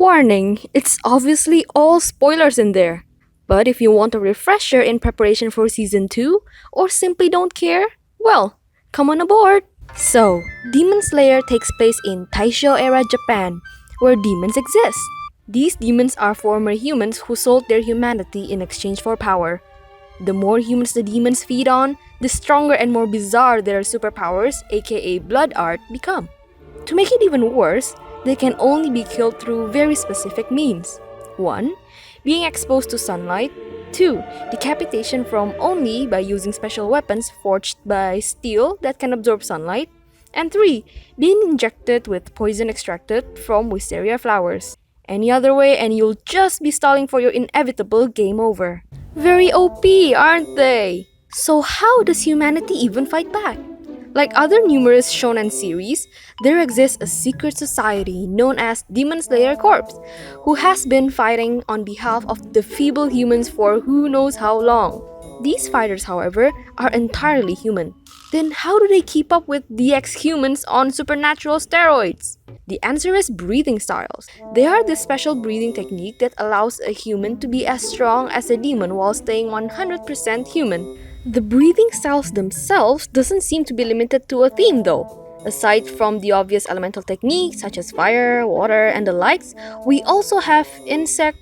Warning, it's obviously all spoilers in there. But if you want a refresher in preparation for season 2, or simply don't care, well, come on aboard! So, Demon Slayer takes place in Taisho era Japan, where demons exist. These demons are former humans who sold their humanity in exchange for power. The more humans the demons feed on, the stronger and more bizarre their superpowers, aka blood art, become. To make it even worse, they can only be killed through very specific means. 1. Being exposed to sunlight. 2. Decapitation from only by using special weapons forged by steel that can absorb sunlight. And 3. Being injected with poison extracted from wisteria flowers. Any other way and you'll just be stalling for your inevitable game over. Very OP, aren't they? So how does humanity even fight back? Like other numerous shonen series, there exists a secret society known as Demon Slayer Corps, who has been fighting on behalf of the feeble humans for who knows how long. These fighters, however, are entirely human. Then how do they keep up with DX humans on supernatural steroids? The answer is breathing styles. They are this special breathing technique that allows a human to be as strong as a demon while staying 100% human. The breathing styles themselves doesn't seem to be limited to a theme though. Aside from the obvious elemental techniques such as fire, water, and the likes, we also have insect,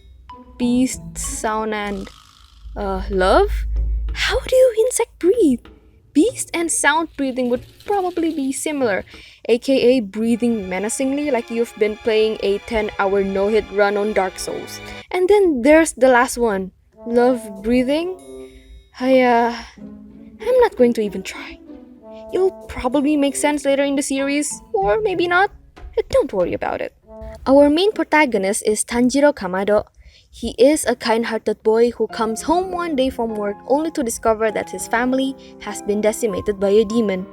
beast, sound, and love? How do insect breathe? Beast and sound breathing would probably be similar, aka breathing menacingly like you've been playing a 10-hour no-hit run on Dark Souls. And then there's the last one, love breathing. I'm not going to even try. It'll probably make sense later in the series, or maybe not. Don't worry about it. Our main protagonist is Tanjiro Kamado. He is a kind-hearted boy who comes home one day from work only to discover that his family has been decimated by a demon.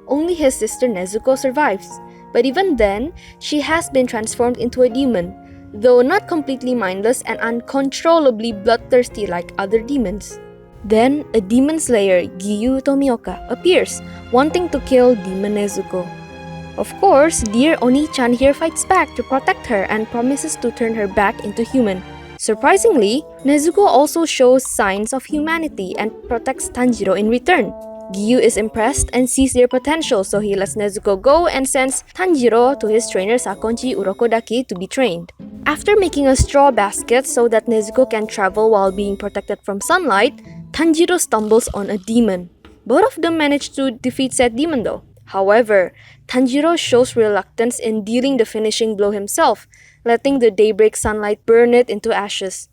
Only his sister Nezuko survives, but even then, she has been transformed into a demon, though not completely mindless and uncontrollably bloodthirsty like other demons. Then, a demon slayer, Giyu Tomioka, appears, wanting to kill Demon Nezuko. Of course, dear Oni-chan here fights back to protect her and promises to turn her back into human. Surprisingly, Nezuko also shows signs of humanity and protects Tanjiro in return. Giyu is impressed and sees their potential, so he lets Nezuko go and sends Tanjiro to his trainer Sakonji Urokodaki to be trained. After making a straw basket so that Nezuko can travel while being protected from sunlight, Tanjiro stumbles on a demon. Both of them manage to defeat said demon though. However, Tanjiro shows reluctance in dealing the finishing blow himself, letting the daybreak sunlight burn it into ashes.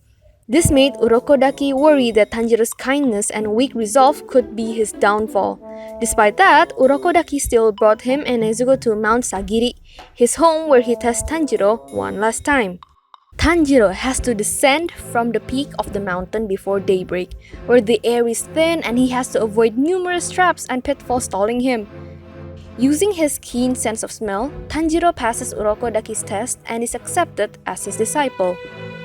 This made Urokodaki worry that Tanjiro's kindness and weak resolve could be his downfall. Despite that, Urokodaki still brought him and Nezuko to Mount Sagiri, his home where he tests Tanjiro one last time. Tanjiro has to descend from the peak of the mountain before daybreak, where the air is thin and he has to avoid numerous traps and pitfalls stalling him. Using his keen sense of smell, Tanjiro passes Urokodaki's test and is accepted as his disciple.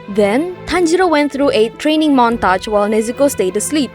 Then, Tanjiro went through a training montage while Nezuko stayed asleep.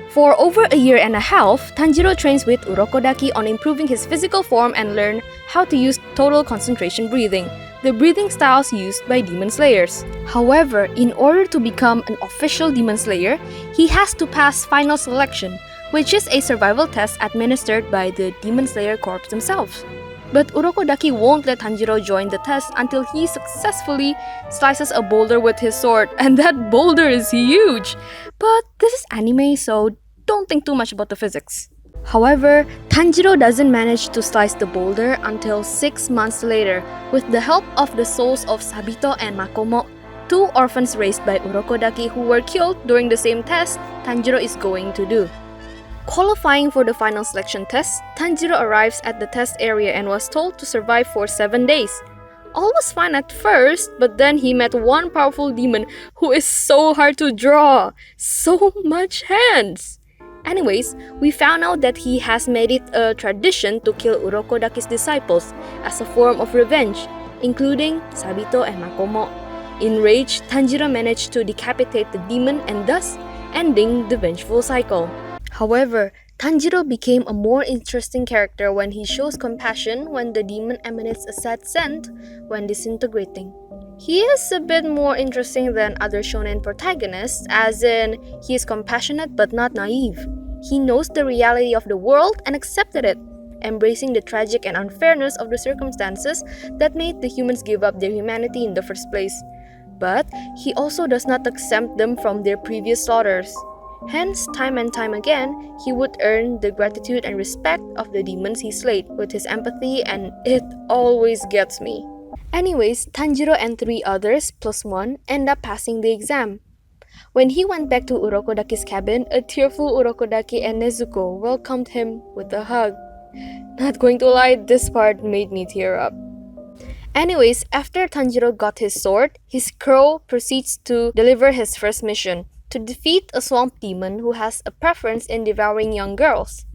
For over a year and a half, Tanjiro trains with Urokodaki on improving his physical form and learn how to use total concentration breathing, the breathing styles used by Demon Slayers. However, in order to become an official Demon Slayer, he has to pass final selection, which is a survival test administered by the Demon Slayer Corps themselves. But Urokodaki won't let Tanjiro join the test until he successfully slices a boulder with his sword, and that boulder is huge! But this is anime, so don't think too much about the physics. However, Tanjiro doesn't manage to slice the boulder until 6 months later with the help of the souls of Sabito and Makomo, two orphans raised by Urokodaki who were killed during the same test Tanjiro is going to do. Qualifying for the final selection test, Tanjiro arrives at the test area and was told to survive for 7 days. All was fine at first, but then he met one powerful demon who is so hard to draw. So much hands! Anyways, we found out that he has made it a tradition to kill Urokodaki's disciples as a form of revenge, including Sabito and Makomo. Enraged, Tanjiro managed to decapitate the demon and thus ending the vengeful cycle. However, Tanjiro became a more interesting character when he shows compassion when the demon emanates a sad scent when disintegrating. He is a bit more interesting than other shonen protagonists, as in, he is compassionate but not naive. He knows the reality of the world and accepted it, embracing the tragic and unfairness of the circumstances that made the humans give up their humanity in the first place. But he also does not exempt them from their previous slaughters. Hence, time and time again, he would earn the gratitude and respect of the demons he slayed with his empathy, and it always gets me. Anyways, Tanjiro and three others, plus one, end up passing the exam. When he went back to Urokodaki's cabin, a tearful Urokodaki and Nezuko welcomed him with a hug. Not going to lie, this part made me tear up. Anyways, after Tanjiro got his sword, his crow proceeds to deliver his first mission, to defeat a swamp demon who has a preference in devouring young girls.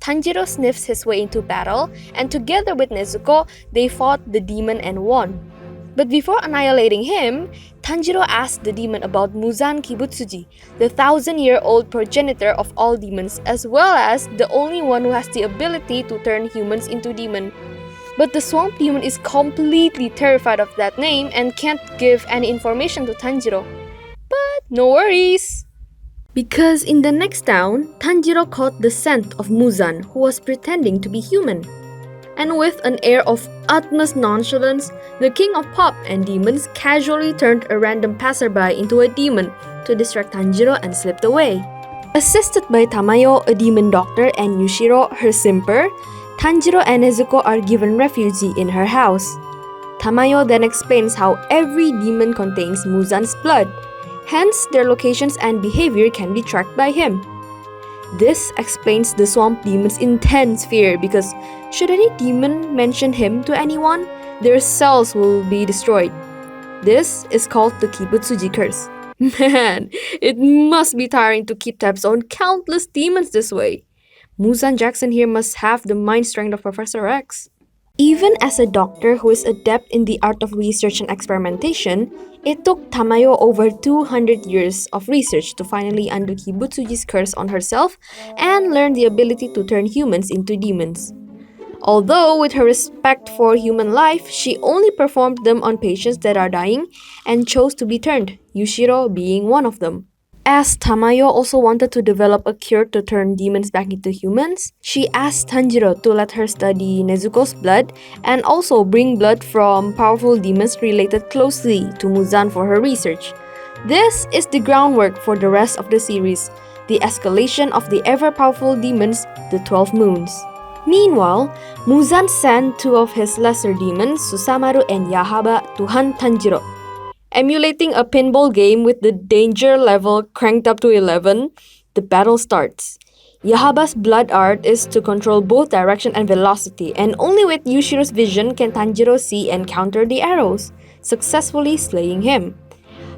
Tanjiro sniffs his way into battle, and together with Nezuko, they fought the demon and won. But before annihilating him, Tanjiro asked the demon about Muzan Kibutsuji, the 1,000-year-old progenitor of all demons, as well as the only one who has the ability to turn humans into demon. But the swamp demon is completely terrified of that name and can't give any information to Tanjiro. But no worries! Because in the next town, Tanjiro caught the scent of Muzan, who was pretending to be human. And with an air of utmost nonchalance, the king of pop and demons casually turned a random passerby into a demon to distract Tanjiro and slipped away. Assisted by Tamayo, a demon doctor, and Yushiro, her simper, Tanjiro and Nezuko are given refuge in her house. Tamayo then explains how every demon contains Muzan's blood. Hence, their locations and behavior can be tracked by him. This explains the swamp demon's intense fear because should any demon mention him to anyone, their cells will be destroyed. This is called the Kibutsuji curse. Man, it must be tiring to keep tabs on countless demons this way. Muzan Jackson here must have the mind strength of Professor X. Even as a doctor who is adept in the art of research and experimentation, it took Tamayo over 200 years of research to finally undo Kibutsuji's curse on herself and learn the ability to turn humans into demons. Although, with her respect for human life, she only performed them on patients that are dying and chose to be turned, Yushiro being one of them. As Tamayo also wanted to develop a cure to turn demons back into humans, she asked Tanjiro to let her study Nezuko's blood and also bring blood from powerful demons related closely to Muzan for her research. This is the groundwork for the rest of the series, the escalation of the ever-powerful demons, the 12 Moons. Meanwhile, Muzan sent two of his lesser demons, Susamaru and Yahaba, to hunt Tanjiro. Emulating a pinball game with the danger level cranked up to 11, the battle starts. Yahaba's blood art is to control both direction and velocity, and only with Yushiro's vision can Tanjiro see and counter the arrows, successfully slaying him.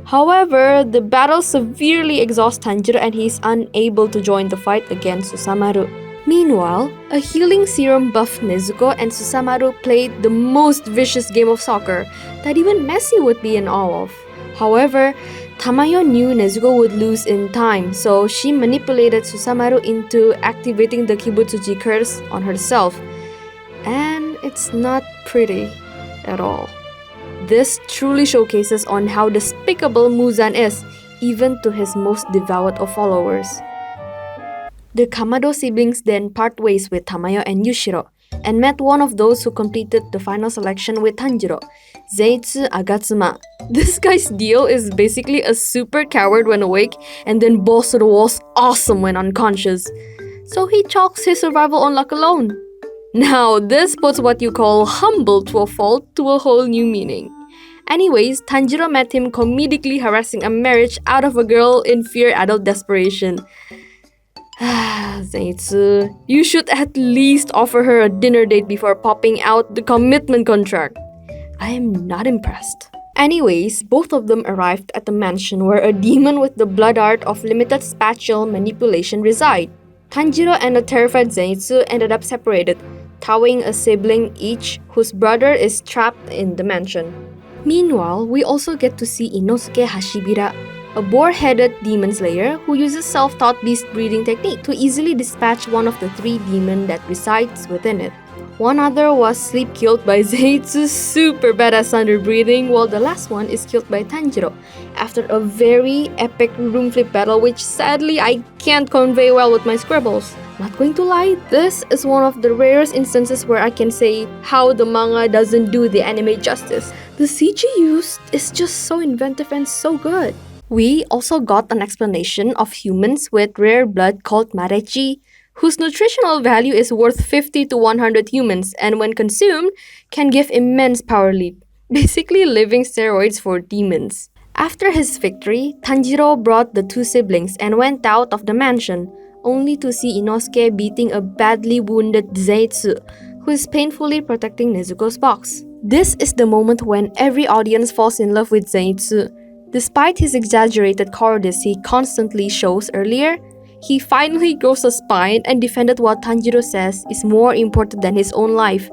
However, the battle severely exhausts Tanjiro and he is unable to join the fight against Susamaru. Meanwhile, a healing serum buffed Nezuko and Susamaru played the most vicious game of soccer that even Messi would be in awe of. However, Tamayo knew Nezuko would lose in time, so she manipulated Susamaru into activating the Kibutsuji curse on herself. And it's not pretty at all. This truly showcases on how despicable Muzan is, even to his most devout of followers. The Kamado siblings then part ways with Tamayo and Yushiro, and met one of those who completed the final selection with Tanjiro, Zeitsu Agatsuma. This guy's deal is basically a super coward when awake and then balls to the walls awesome when unconscious. So he chalks his survival on luck alone. Now, this puts what you call humble to a fault to a whole new meaning. Anyways, Tanjiro met him comedically harassing a marriage out of a girl in fear adult desperation. Zeitsu, you should at least offer her a dinner date before popping out the commitment contract. I am not impressed. Anyways, both of them arrived at the mansion where a demon with the blood art of limited spatial manipulation reside. Tanjiro and the terrified Zenitsu ended up separated, towing a sibling each whose brother is trapped in the mansion. Meanwhile, we also get to see Inosuke Hashibira, a boar-headed demon slayer who uses self-taught beast breeding technique to easily dispatch one of the three demons that resides within it. One other was sleep killed by Zetsu's super badass thunder breathing, while the last one is killed by Tanjiro after a very epic room flip battle, which sadly I can't convey well with my scribbles. Not going to lie, this is one of the rarest instances where I can say how the manga doesn't do the anime justice. The CG used is just so inventive and so good. We also got an explanation of humans with rare blood called Marechi, whose nutritional value is worth 50 to 100 humans and when consumed can give immense power leap, basically living steroids for demons. After his victory, Tanjiro brought the two siblings and went out of the mansion, only to see Inosuke beating a badly wounded Zetsu, who is painfully protecting Nezuko's box. This is the moment when every audience falls in love with Zetsu. Despite his exaggerated cowardice he constantly shows earlier, he finally grows a spine and defended what Tanjiro says is more important than his own life,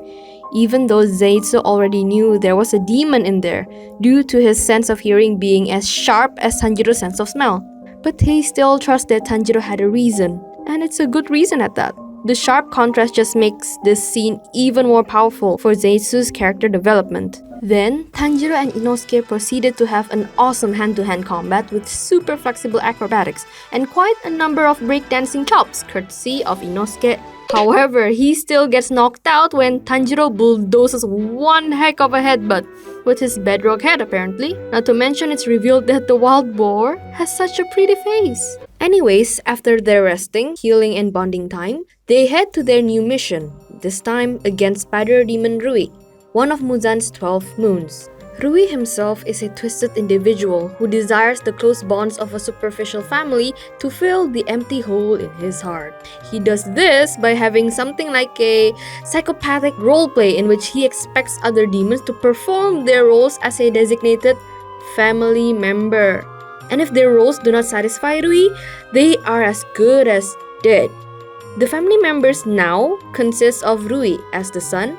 even though Zetsu already knew there was a demon in there due to his sense of hearing being as sharp as Tanjiro's sense of smell. But he still trusts that Tanjiro had a reason, and it's a good reason at that. The sharp contrast just makes this scene even more powerful for Zetsu's character development. Then, Tanjiro and Inosuke proceeded to have an awesome hand-to-hand combat with super flexible acrobatics and quite a number of breakdancing chops, courtesy of Inosuke. However, he still gets knocked out when Tanjiro bulldozes one heck of a headbutt with his bedrock head apparently. Not to mention it's revealed that the wild boar has such a pretty face. Anyways, after their resting, healing and bonding time, they head to their new mission, this time against Spider Demon Rui, one of Muzan's 12 moons. Rui himself is a twisted individual who desires the close bonds of a superficial family to fill the empty hole in his heart. He does this by having something like a psychopathic roleplay in which he expects other demons to perform their roles as a designated family member. And if their roles do not satisfy Rui, they are as good as dead. The family members now consist of Rui as the son,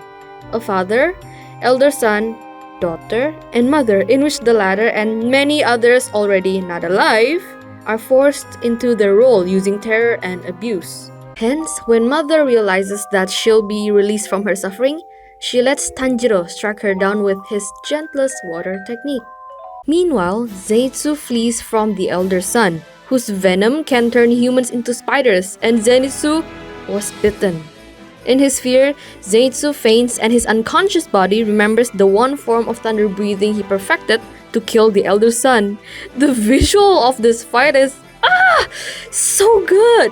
a father, elder son, daughter, and mother, in which the latter and many others already not alive are forced into their role using terror and abuse. Hence, when mother realizes that she'll be released from her suffering, she lets Tanjiro strike her down with his gentlest water technique. Meanwhile, Zetsu flees from the elder son, whose venom can turn humans into spiders, and Zenitsu was bitten. In his fear, Zetsu faints and his unconscious body remembers the one form of thunder breathing he perfected to kill the elder son. The visual of this fight is so good!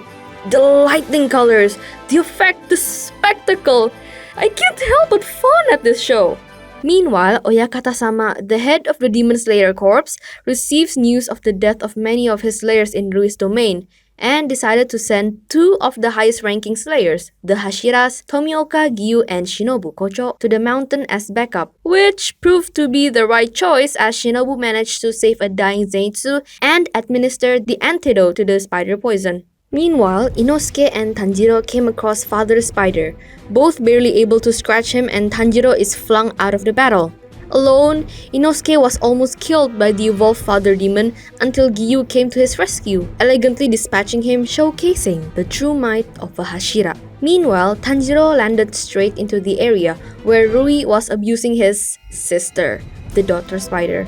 The lightning colors, the effect, the spectacle. I can't help but fawn at this show. Meanwhile, Oyakata-sama, the head of the Demon Slayer Corps, receives news of the death of many of his slayers in Rui's domain, and decided to send two of the highest-ranking slayers, the Hashiras, Tomioka, Gyu, and Shinobu Kocho, to the mountain as backup, which proved to be the right choice as Shinobu managed to save a dying Zetsu and administer the antidote to the spider poison. Meanwhile, Inosuke and Tanjiro came across Father Spider, both barely able to scratch him, and Tanjiro is flung out of the battle. Alone, Inosuke was almost killed by the evolved Father Demon until Gyu came to his rescue, elegantly dispatching him, showcasing the true might of a Hashira. Meanwhile, Tanjiro landed straight into the area where Rui was abusing his sister, the daughter spider.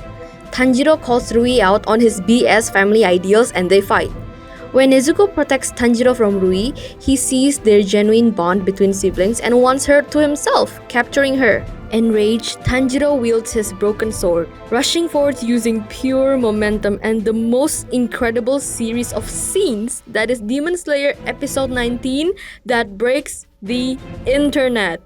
Tanjiro calls Rui out on his BS family ideals and they fight. When Nezuko protects Tanjiro from Rui, he sees their genuine bond between siblings and wants her to himself, capturing her. Enraged, Tanjiro wields his broken sword, rushing forward using pure momentum and the most incredible series of scenes, that is Demon Slayer episode 19, that breaks the internet.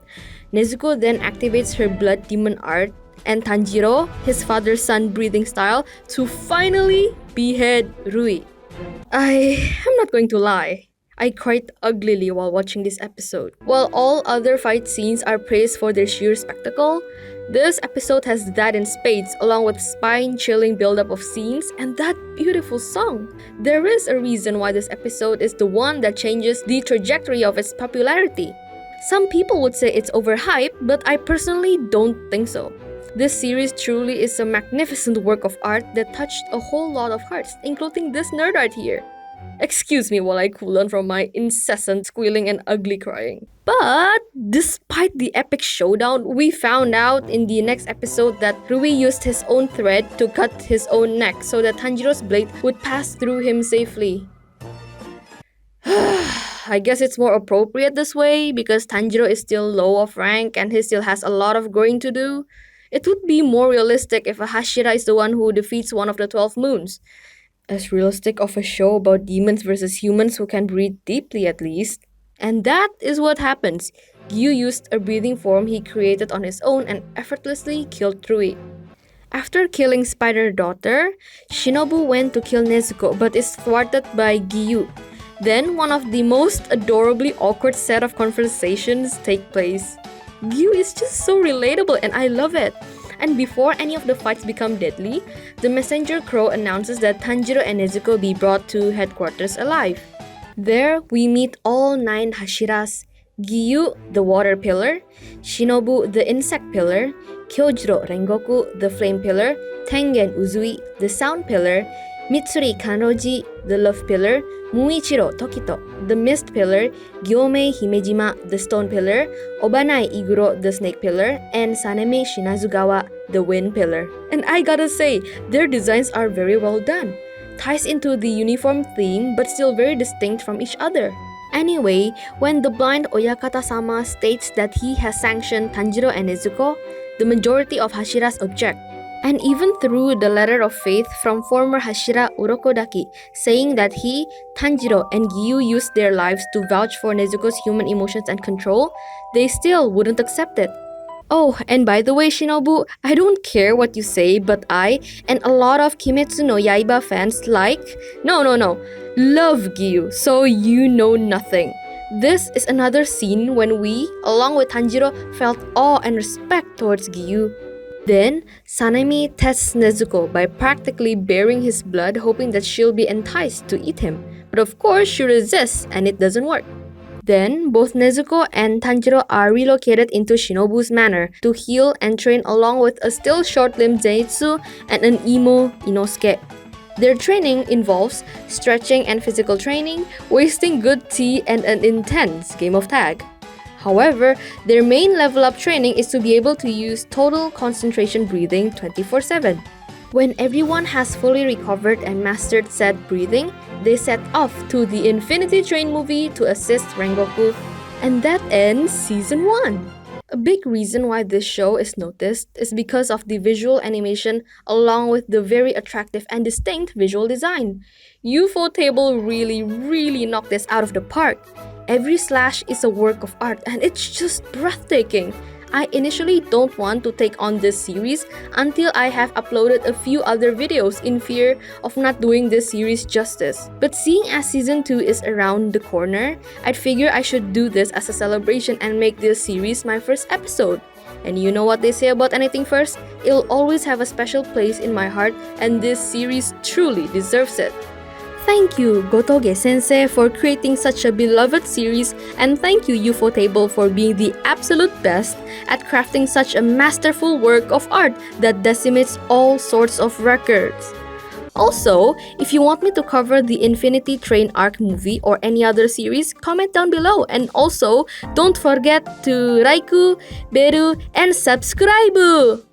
Nezuko then activates her blood demon art and Tanjiro, his father's son breathing style, to finally behead Rui. I am not going to lie. I cried uglily while watching this episode. While all other fight scenes are praised for their sheer spectacle, this episode has that in spades along with spine-chilling build-up of scenes and that beautiful song. There is a reason why this episode is the one that changes the trajectory of its popularity. Some people would say it's overhyped, but I personally don't think so. This series truly is a magnificent work of art that touched a whole lot of hearts, including this nerd art here. Excuse me while I cool down from my incessant squealing and ugly crying. But despite the epic showdown, we found out in the next episode that Rui used his own thread to cut his own neck so that Tanjiro's blade would pass through him safely. I guess it's more appropriate this way because Tanjiro is still low of rank and he still has a lot of growing to do. It would be more realistic if a Hashira is the one who defeats one of the 12 moons. As realistic of a show about demons versus humans who can breathe deeply at least. And that is what happens. Gyu used a breathing form he created on his own and effortlessly killed Rui. After killing Spider Daughter, Shinobu went to kill Nezuko but is thwarted by Gyu. Then one of the most adorably awkward set of conversations take place. Gyu is just so relatable and I love it. And before any of the fights become deadly, the messenger crow announces that Tanjiro and Nezuko be brought to headquarters alive. There, we meet all 9 Hashiras: Gyu, the water pillar, Shinobu, the insect pillar, Kyojiro Rengoku, the flame pillar, Tengen Uzui, the sound pillar, Mitsuri Kanroji, the love pillar, Muichiro Tokito, the mist pillar, Gyomei Himejima, the stone pillar, Obanai Iguro, the snake pillar, and Sanemi Shinazugawa, the wind pillar. And I gotta say, their designs are very well done. Ties into the uniform theme but still very distinct from each other. Anyway, when the blind Oyakata-sama states that he has sanctioned Tanjiro and Nezuko, the majority of Hashiras object. And even through the letter of faith from former Hashira Urokodaki saying that he, Tanjiro, and Gyu used their lives to vouch for Nezuko's human emotions and control, they still wouldn't accept it. Oh, and by the way, Shinobu, I don't care what you say, but I, and a lot of Kimetsu no Yaiba fans no, love Gyu, so you know nothing. This is another scene when we, along with Tanjiro, felt awe and respect towards Gyu. Then, Sanemi tests Nezuko by practically bearing his blood hoping that she'll be enticed to eat him. But of course, she resists and it doesn't work. Then, both Nezuko and Tanjiro are relocated into Shinobu's manor to heal and train along with a still short-limbed Zenitsu and an emo Inosuke. Their training involves stretching and physical training, wasting good tea, and an intense game of tag. However, their main level up training is to be able to use total concentration breathing 24/7. When everyone has fully recovered and mastered said breathing, they set off to the Infinity Train movie to assist Rengoku, and that ends Season 1. A big reason why this show is noticed is because of the visual animation along with the very attractive and distinct visual design. UFO Table really knocked this out of the park. Every slash is a work of art and it's just breathtaking. I initially don't want to take on this series until I have uploaded a few other videos in fear of not doing this series justice. But seeing as Season 2 is around the corner, I'd figure I should do this as a celebration and make this series my first episode. And you know what they say about anything first? It'll always have a special place in my heart and this series truly deserves it. Thank you, Gotoge Sensei, for creating such a beloved series, and thank you, UFO Table, for being the absolute best at crafting such a masterful work of art that decimates all sorts of records. Also, if you want me to cover the Infinity Train Arc movie or any other series, comment down below. And also, don't forget to like, beru, and subscribe!